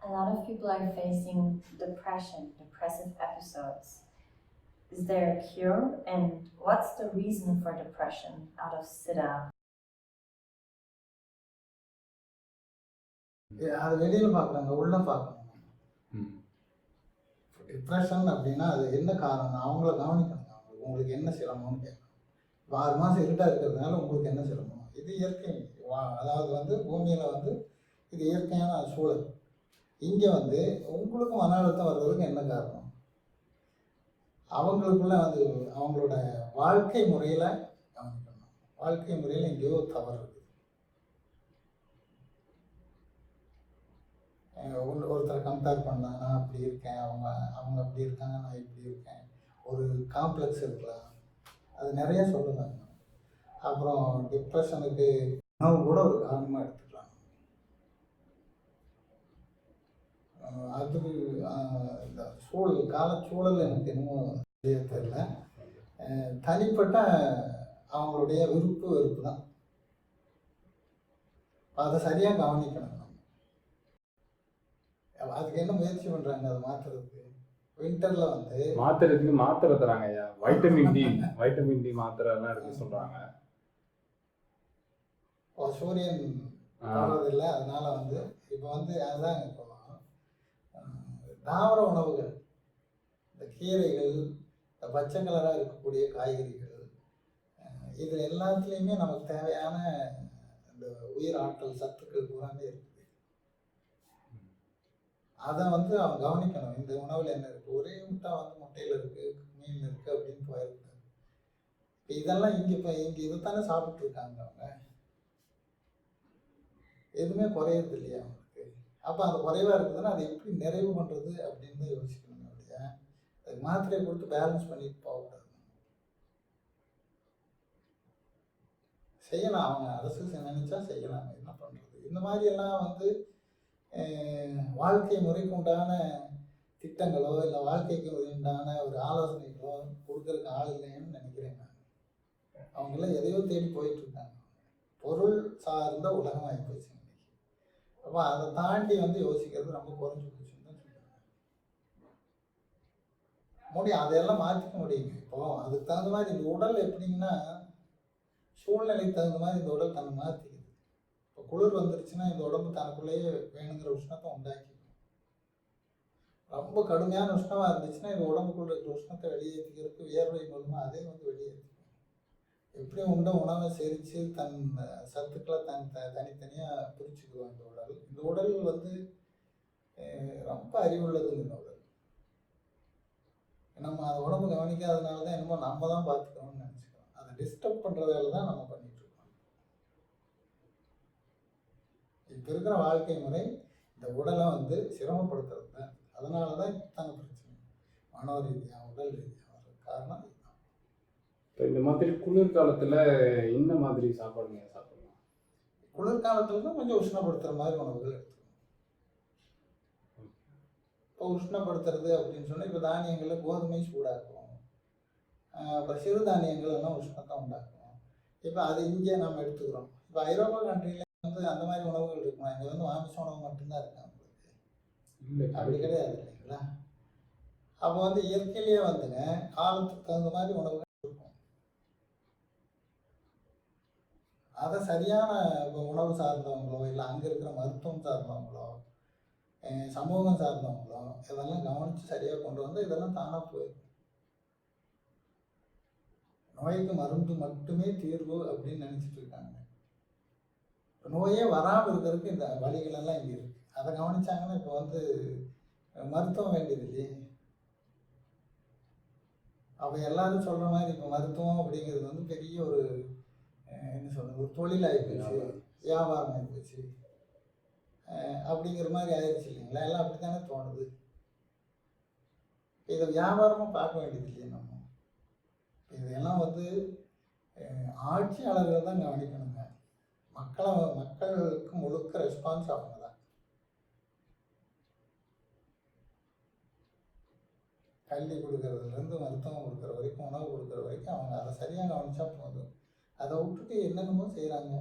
A lot of people are facing depressive episodes. Is there a cure? And what's the reason for depression out of Siddha? அது வெளியில் பார்க்குறாங்க, உள்ளே பார்க்கணும். Depression அப்படின்னா அது என்ன காரணம், அவங்கள கவனிக்கணும். உங்களுக்கு என்ன சிரமம்னு கேட்கணும். 6 மாதம் இருட்டாக இருக்கிறதுனால உங்களுக்கு என்ன சிரமம்? இது இயற்கை. அதாவது வந்து பூமியில் வந்து இது இயற்கையான சூழல். இங்கே வந்து உங்களுக்கு மன அழுத்தம் வர்றதுக்கு என்ன காரணம்? அவங்களுக்குள்ள வந்து அவங்களோட வாழ்க்கை முறையில் கவனிக்கணும். வாழ்க்கை முறையில் எங்கேயோ தவறு இருக்குது. ஒருத்தரை கம்பேர் பண்ணால் நான் அப்படி இருக்கேன், அவங்க அப்படி இருக்காங்க, நான் இப்படி இருக்கேன், ஒரு காம்ப்ளெக்ஸ் இருக்கலாம், அது நிறைய சொல்லலாம். அப்புறம் டிப்ரெஷனுக்கு உணவு கூட ஒரு காரணமாக எடுத்துக்கலாம். அதுக்கு இந்த காலச்சூழல் எனக்கு இன்னும் தெரியல. தனிப்பட்ட அவங்களுடைய விருப்பு வெறுப்பு தான். அதை சரியாக கவனிக்கணும். அதுக்கு என்ன முயற்சி பண்ணுறாங்க அதை மாற்றுறதுக்கு? வின்டரில் வந்து மாற்றுறதுக்கு மாத்திரை தராங்க ஐயா. வைட்டமின் டி மாத்திரைலாம் எடுக்க சொல்கிறாங்க. சூரியன் வர்றதில்லை, அதனால வந்து இப்போ வந்து அதுதான் இப்போ தாவர உணவுகள், இந்த கீரைகள், இந்த பச்சை கலராக இருக்கக்கூடிய காய்கறிகள், இது எல்லாத்துலேயுமே நமக்கு தேவையான இந்த உயிர் ஆற்றல் சத்துக்கள் பூராமே இருக்குது. அதை வந்து அவங்க கவனிக்கணும். இந்த உணவில் என்ன இருக்குது, ஒரே முட்டை வந்து முட்டையில் இருக்குது, மீன் இருக்குது அப்படின்னு போயிருக்காங்க. இப்போ இதெல்லாம் இங்கே இதை தானே சாப்பிட்ருக்காங்க. அவங்க எதுவுமே குறையிறது இல்லையா அவங்களுக்கு? அப்போ அந்த குறைவாக இருக்குதுன்னா அதை எப்படி நிறைவு பண்ணுறது அப்படின்னு தான் யோசிக்கணும். இல்லையா? அதுக்கு மாத்திரையை கொடுத்து பேலன்ஸ் பண்ணிட்டு போகக்கூடாது. செய்யலாம், அவங்க அரசு நினைச்சா செய்யலாம். என்ன பண்ணுறது? இந்த மாதிரியெல்லாம் வந்து வாழ்க்கை முறைக்கு உண்டான திட்டங்களோ இல்லை வாழ்க்கைக்கு உண்டான ஒரு ஆலோசனைகளோ கொடுக்கறதுக்கு ஆள் இல்லைன்னு நினைக்கிறேன் நான். அவங்களாம் எதையோ தேடி போயிட்டு இருக்காங்க. பொருள் சார்ந்த உலகம் ஆகி போச்சு இன்னைக்கு. அப்போ அதை தாண்டி வந்து யோசிக்கிறது ரொம்ப குறைஞ்சி போச்சுன்னு தான் சொல்லுவாங்க. முடியும், அதையெல்லாம் மாற்றிக்க முடியுங்க. இப்போ அதுக்கு தகுந்த மாதிரி இந்த உடல் எப்படிங்கன்னா சூழ்நிலைக்கு தகுந்த மாதிரி இந்த உடல் தன்னை மாற்றிக்குது. இப்போ குளிர் வந்துருச்சுன்னா இந்த உடம்பு தனக்குள்ளேயே வேணுங்கிற உஷ்ணத்தை உண்டாக்கிக்கும். ரொம்ப கடுமையான உஷ்ணமாக இருந்துச்சுன்னா இந்த உடம்புக்குள்ள இருக்கிற உஷ்ணத்தை வெளியேற்றிக்கிறதுக்கு வியர்வை மூலமாக அதே வந்து வெளியேற்றிக்கும். எப்படி உண்ட உணவை செரித்து தன் சத்துக்களை தனித்தனியாக பிரிச்சுக்குவோம். இந்த உடல் வந்து ரொம்ப அறிவுள்ளதுங்க. இந்த உடல் நம்ம அதை உடம்பு கவனிக்காதனால தான் என்னமோ நம்ம தான் பார்த்துக்கணும்னு நினச்சிக்கிறோம். அதை டிஸ்டர்ப் பண்ணுற வேலை தான் நம்ம பண்ணிட்டு இருக்கோம். இப்போ இருக்கிற வாழ்க்கை முறை இந்த உடலை வந்து சிரமப்படுத்துறது தான். அதனால தான் இத்தனை பிரச்சனை மனோ ரீதியாக உடல் ரீதியாக வர காரணம் இதுதான். இப்போ இந்த மாதிரி குளிர்காலத்தில் என்ன மாதிரி சாப்பாடுங்க சாப்பிடலாம்? குளிர்காலத்தில் தான் கொஞ்சம் உஷ்ணப்படுத்துகிற மாதிரி உணவுகள் எடுத்துக்கணும். இப்போ உஷ்ணப்படுத்துறது அப்படின்னு சொன்னால் இப்போ தானியங்களில் கோதுமை சூடாக்கும், அப்புறம் சிறுதானியங்கள் எல்லாம் உஷ்ணத்தை உண்டாக்கும். இப்போ அது இங்கே நம்ம எடுத்துக்கிறோம். இப்போ ஐரோப்பா கண்ட்ரியில் வந்து அந்த மாதிரி உணவுகள் இருக்குமா? இங்கே வந்து மாமிச உணவு மட்டும்தான் இருக்கு அவங்களுக்கு. இல்லை, அப்படி கிடையாது இல்லைங்களா? அப்போ வந்து இயற்கையிலேயே வந்துங்க காலத்துக்கு தகுந்த மாதிரி உணவுகள் இருக்கும். அதை சரியான உணவு சார்ந்தவங்களோ இல்லை அங்கே இருக்கிற மருத்துவம் சார்ந்தவங்களோ சமூகம் சார்ந்தவங்களோ இதெல்லாம் கவனித்து சரியாக கொண்டு வந்து இதெல்லாம் தானாக போயிடும். நோய்க்கு மருந்து மட்டுமே தீர்வு அப்படின்னு நினச்சிட்டு இருக்காங்க. நோயே வராமல் இருக்கிறதுக்கு இந்த வழிகளெல்லாம் இங்கே இருக்குது. அதை கவனிச்சாங்கன்னா இப்போ வந்து மருத்துவம் வேண்டியது இல்லையே. அப்போ எல்லாரும் சொல்கிற மாதிரி இப்போ மருத்துவம் அப்படிங்கிறது வந்து பெரிய ஒரு என்ன சொல்கிறது, ஒரு தொழிலாகி போச்சு, வியாபாரம் ஆகி போச்சு அப்படிங்கிற மாதிரி ஆயிடுச்சு இல்லைங்களா? எல்லாம் அப்படி தானே தோணுது. இதை வியாபாரமாக பார்க்க வேண்டியது இல்லையே நம்ம. இதெல்லாம் வந்து ஆட்சியாளர்கள் தான் கவனிக்கணுங்க. மக்களுக்கு முழுக்க ரெஸ்பான்ஸ் அவங்க தான். கல்வி கொடுக்கறதுலேருந்து மருத்துவம் கொடுக்குற வரைக்கும் உணவு கொடுக்குற வரைக்கும் அவங்க அதை சரியாக கவனிச்சா போதும். அதை விட்டுட்டு என்னென்னமோ செய்கிறாங்க.